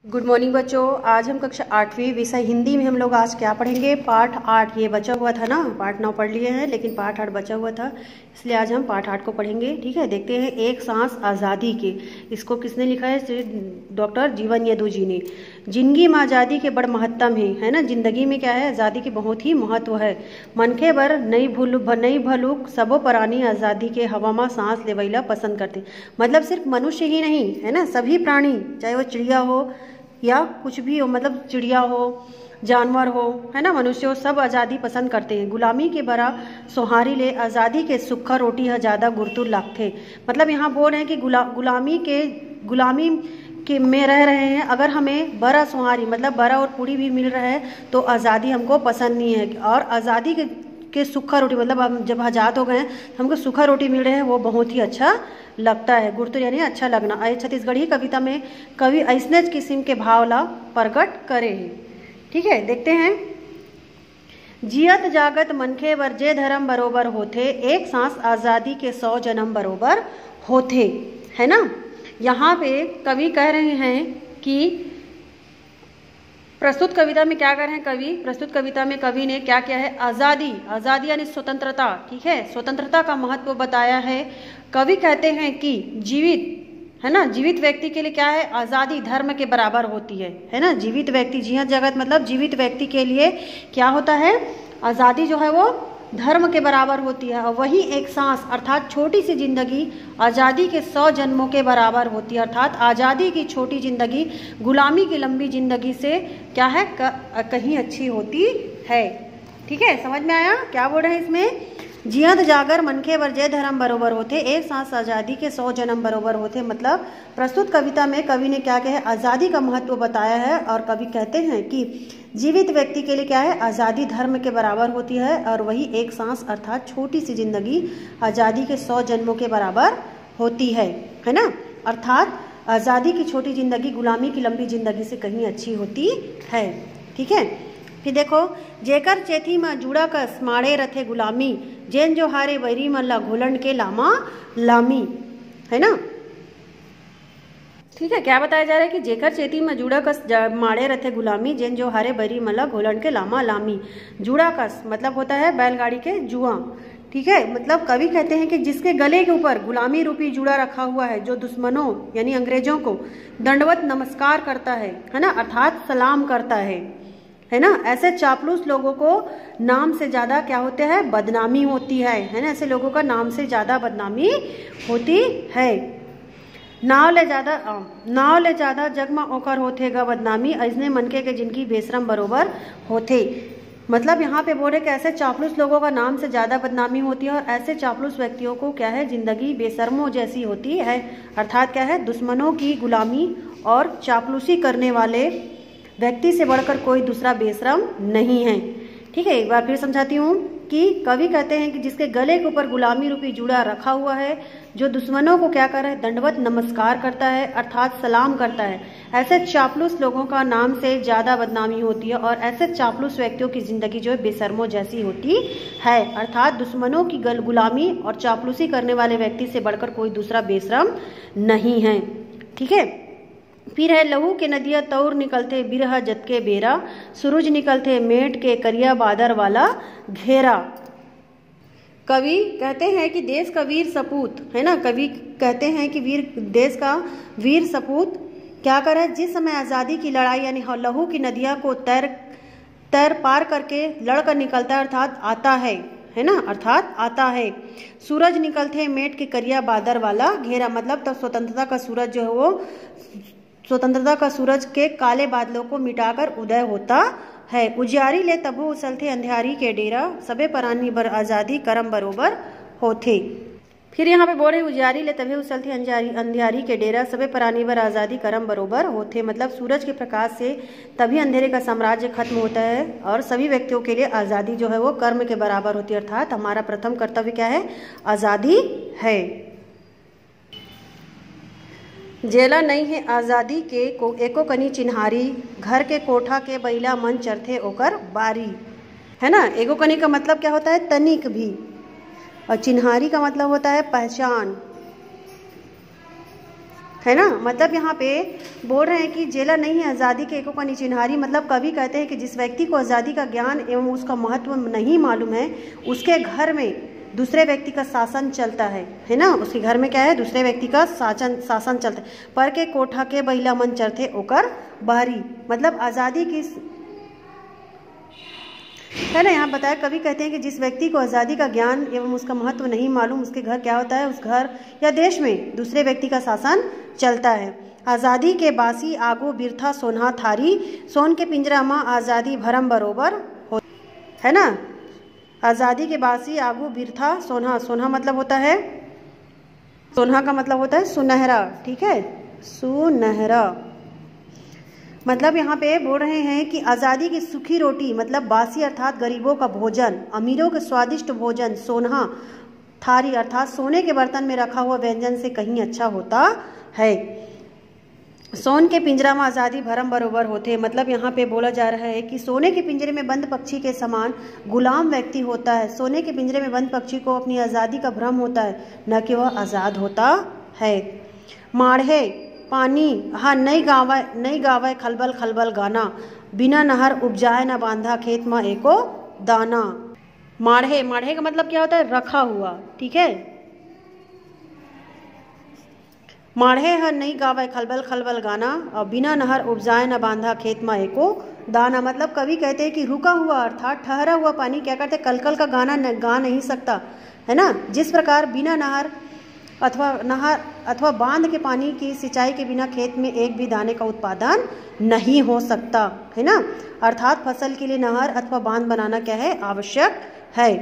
Good morning बच्चों। आज हम कक्षा 8वीं विषय हिंदी में हम लोग आज क्या पढ़ेंगे? पाठ 8 ये बचा हुआ था ना, पाठ 9 पढ़ लिए हैं लेकिन पाठ 8 बचा हुआ था, इसलिए आज हम पाठ 8 को पढ़ेंगे। ठीक है, देखते हैं। एक सांस आज़ादी के, इसको किसने लिखा है? श्री डॉक्टर जीवन यदु जी ने। जिंदगी में आज़ादी के बड़ महत्तम है ना। जिंदगी में क्या है? आज़ादी की बहुत ही महत्व है। मनखे बर नई भलुक सबो प्राणी आज़ादी के हवा में सांस लेवैला पसंद करते। मतलब सिर्फ मनुष्य ही नहीं है ना, सभी प्राणी, चाहे वो चिड़िया हो या कुछ भी हो, मतलब चिड़िया हो, जानवर हो, है ना, मनुष्य हो, सब आज़ादी पसंद करते हैं। गुलामी के बरा सोहारी ले आज़ादी के सुखा रोटी है ज़्यादा गुरतुर लागथे। मतलब यहाँ बोल रहे हैं कि गुलामी के में रह रहे हैं, अगर हमें बरा सोहारी मतलब बरा और पूड़ी भी मिल रहा है तो आज़ादी हमको पसंद नहीं है। और आज़ादी के सूखा रोटी मतलब हम जब आज़ाद हो गए हैं तो हमको सूखा रोटी मिल रहे हैं, वो बहुत ही अच्छा लगता है। गुरतुर यानी अच्छा लगना। छत्तीसगढ़ी कविता में कवि ऐसने किस्म के भावला प्रकट करे हैं। ठीक है, देखते हैं। जियत जागत मनखे बर जे धर्म बरोबर होथे, एक सांस आज़ादी के 100 जन्म बरोबर होथे, है ना। यहाँ पे कवि कह रहे हैं कि प्रस्तुत कविता में क्या कर रहे हैं कवि? प्रस्तुत कविता में कवि ने क्या किया है? आज़ादी यानी स्वतंत्रता। ठीक है, स्वतंत्रता का महत्व बताया है। कवि कहते हैं कि जीवित, है ना, जीवित व्यक्ति के लिए क्या है? आज़ादी धर्म के बराबर होती है ना। जीवित व्यक्ति, जियत जगत मतलब जीवित व्यक्ति के लिए क्या होता है? आज़ादी जो है वो धर्म के बराबर होती है। और वही एक सांस अर्थात छोटी सी जिंदगी आज़ादी के 100 जन्मों के बराबर होती है। अर्थात आज़ादी की छोटी जिंदगी गुलामी की लंबी जिंदगी से क्या है? कहीं अच्छी होती है। ठीक है, समझ में आया क्या बोल रहे हैं इसमें? जियत जागर मनखे बर जय धर्म बरोबर होते, एक सांस आज़ादी के 100 जन्म बरोबर होते। मतलब प्रस्तुत कविता में कवि ने क्या कहा? आज़ादी का महत्व बताया है। और कवि कहते हैं कि जीवित व्यक्ति के लिए क्या है? आज़ादी धर्म के बराबर होती है। और वही एक सांस अर्थात छोटी सी जिंदगी आज़ादी के 100 जन्मों के बराबर होती है ना। अर्थात आज़ादी की छोटी जिंदगी गुलामी की लंबी जिंदगी से कहीं अच्छी होती है। ठीक है, फिर देखो। जेकर चेथी में जुड़ा कस माड़े रथे गुलामी, जेन जो हारे बैरी मल्ला घोलन के लामा लामी, है ना। ठीक है, क्या बताया जा रहा है कि जेकर चेती में जुड़ा कस माड़े रथे गुलामी, जेन जो हारे बैरी मल्ला घोलन के लामा लामी। जुड़ा कस मतलब होता है बैलगाड़ी के जुआ। ठीक है, मतलब कवि कहते हैं कि जिसके गले के ऊपर गुलामी रूपी जुड़ा रखा हुआ है, जो दुश्मनों यानी अंग्रेजों को दंडवत नमस्कार करता है ना, अर्थात सलाम करता है ना। ऐसे चापलूस लोगों को नाम से ज़्यादा क्या होते हैं? बदनामी होती है ना। ऐसे लोगों का नाम से ज़्यादा बदनामी होती है। नाव ले ज़्यादा जग में ओकर होथेगा बदनामी, ऐसने मनके के जिनकी बेशरम बरोबर होथे। मतलब यहाँ पे बोले कि ऐसे चापलूस लोगों का नाम से ज़्यादा बदनामी होती है और ऐसे चापलूस व्यक्तियों को क्या है? जिंदगी बेशर्मों जैसी होती है। अर्थात क्या है? दुश्मनों की गुलामी और चापलूसी करने वाले व्यक्ति से बढ़कर कोई दूसरा बेशरम नहीं है। ठीक है, एक बार फिर समझाती हूँ कि कवि कहते हैं कि जिसके गले के ऊपर गुलामी रूपी जुड़ा रखा हुआ है, जो दुश्मनों को क्या कर रहा है? दंडवत नमस्कार करता है, अर्थात सलाम करता है। ऐसे चापलूस लोगों का नाम से ज़्यादा बदनामी होती है और ऐसे चापलूस व्यक्तियों की ज़िंदगी जो है बेशर्मों जैसी होती है। अर्थात दुश्मनों की गुलामी और चापलूसी करने वाले व्यक्ति से बढ़कर कोई दूसरा बेशरम नहीं है। ठीक है, फिर है। लहू के नदिया तौर निकलते बिरह जत के बेरा, सूरज निकलते मेट के करिया बादर वाला घेरा। कवि कहते हैं कि देश का वीर सपूत, है ना, कवि कहते हैं कि देश का वीर सपूत क्या करे? जिस समय आज़ादी की लड़ाई यानी लहू की नदिया को तैर पार करके लड़कर निकलता है, अर्थात आता है ना, अर्थात आता है। सूरज निकलते मेट के करिया बादर वाला घेरा। मतलब तब स्वतंत्रता का सूरज जो है वो स्वतंत्रता का सूरज के काले बादलों को मिटाकर उदय होता है। उजियारी ले तबु उछलते अंधियारी के डेरा, सबे परानी बर आज़ादी करम बरोबर होथे। फिर यहाँ पे बोल रहे उजियारी ले तबे उछलते अंधियारी के डेरा, सबे परानी बर आज़ादी करम बरोबर होथे। मतलब सूरज के प्रकाश से तभी अंधेरे का साम्राज्य खत्म होता है और सभी व्यक्तियों के लिए आज़ादी जो है वो कर्म के बराबर होती है। अर्थात हमारा प्रथम कर्तव्य क्या है? आज़ादी है। जेला नहीं है आज़ादी के को एको कनी चिन्हारी, घर के कोठा के बैला मन चरथे ओकर बारी, है ना। एको कनी का मतलब क्या होता है? तनिक भी। और चिन्हारी का मतलब होता है पहचान। है ना। मतलब यहाँ पे बोल रहे हैं कि जेलर नहीं है आज़ादी के एकों का निचिन्हारी। मतलब कवि कहते हैं कि जिस व्यक्ति को आज़ादी का ज्ञान एवं उसका महत्व नहीं मालूम है, उसके घर में दूसरे व्यक्ति का शासन चलता है ना। उसके घर में क्या है, दूसरे व्यक्ति का शासन चलता है। पर के कोठा के बहिला मन चरथे ओकर बहरी। मतलब आज़ादी की, है ना। यहाँ बताया, कवि कहते हैं कि जिस व्यक्ति को आज़ादी का ज्ञान एवं उसका महत्व नहीं मालूम, उसके घर क्या होता है, उस घर या देश में दूसरे व्यक्ति का शासन चलता है। आज़ादी के बासी आगो बिरथा सोन्हा थारी, सोन के पिंजरा माँ आज़ादी भरम बरोबर हो, है ना। आज़ादी के बासी आगो बिरथा सोन्हा, सोन्हा मतलब होता है, सोन्हा का मतलब होता है सुनहरा, ठीक है, सुनहरा। मतलब यहाँ पे बोल रहे हैं कि आज़ादी की सूखी रोटी मतलब बासी अर्थात गरीबों का भोजन, अमीरों के स्वादिष्ट भोजन सोन्हा थारी अर्थात सोने के बर्तन में रखा हुआ व्यंजन से कहीं अच्छा होता है। सोन के पिंजरा में आज़ादी भरम बरोबर होते। मतलब यहाँ पे बोला जा रहा है कि सोने के पिंजरे में बंद पक्षी के समान गुलाम व्यक्ति होता है। सोने के पिंजरे में बंद पक्षी को अपनी आज़ादी का भ्रम होता है, न कि वह आज़ाद होता है। माढ़े पानी हाँ नहीं गावे खलबल खलबल गाना, बिना नहर उपजाए न बांधा खेत में एको दाना। माढ़े, माढ़े का मतलब क्या होता है, रखा हुआ, ठीक है। माढ़े हर नहीं गावे खलबल खलबल गाना और बिना नहर उपजाए न बांधा खेत में एको दाना। मतलब कवि कहते हैं कि रुका हुआ अर्थात ठहरा हुआ पानी क्या करते, कलकल का गाना गा नहीं सकता, है ना। जिस प्रकार बिना नहर अथवा बांध के पानी की सिंचाई के बिना खेत में एक भी दाने का उत्पादन नहीं हो सकता, है ना। अर्थात फसल के लिए नहर अथवा बांध बनाना क्या है, आवश्यक है।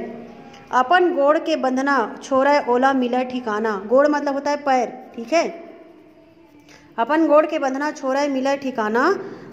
अपन गोड़ के बंधना छोरा ओला मिला ठिकाना। गोड़ मतलब होता है पैर, ठीक है। अपन गोड़ के बंधना छोरा मिला ठिकाना,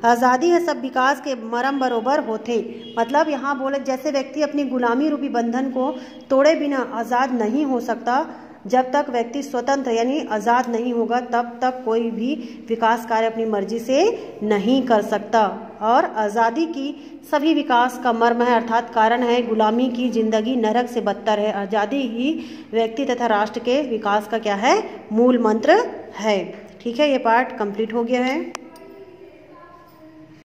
आज़ादी है सब विकास के मरम बरोबर होते। मतलब यहाँ बोले जैसे व्यक्ति अपनी गुलामी रूपी बंधन को तोड़े बिना आज़ाद नहीं हो सकता, जब तक व्यक्ति स्वतंत्र यानी आज़ाद नहीं होगा तब तक कोई भी विकास कार्य अपनी मर्जी से नहीं कर सकता। और आज़ादी की सभी विकास का मर्म है अर्थात कारण है, गुलामी की जिंदगी नरक से बदतर है। आज़ादी ही व्यक्ति तथा राष्ट्र के विकास का क्या है, मूल मंत्र है। ठीक है, ये पार्ट कंप्लीट हो गया है।